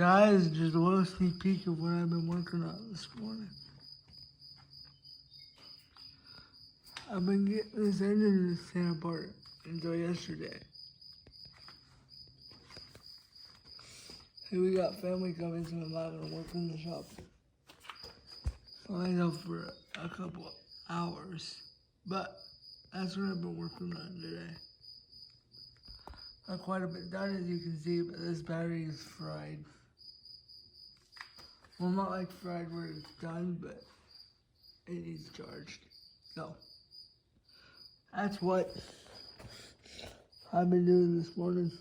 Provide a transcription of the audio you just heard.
Guys, just a little sneak peek of what I've been working on this morning. I've been getting this engine to stand apart until yesterday. Hey, we got family coming, so I'm not gonna work in the shop myself for a couple hours. But that's what I've been working on today. Not quite a bit done, as you can see, but this battery is fried. Well, not like fried where it's done, but it needs charged. So that's what I've been doing this morning.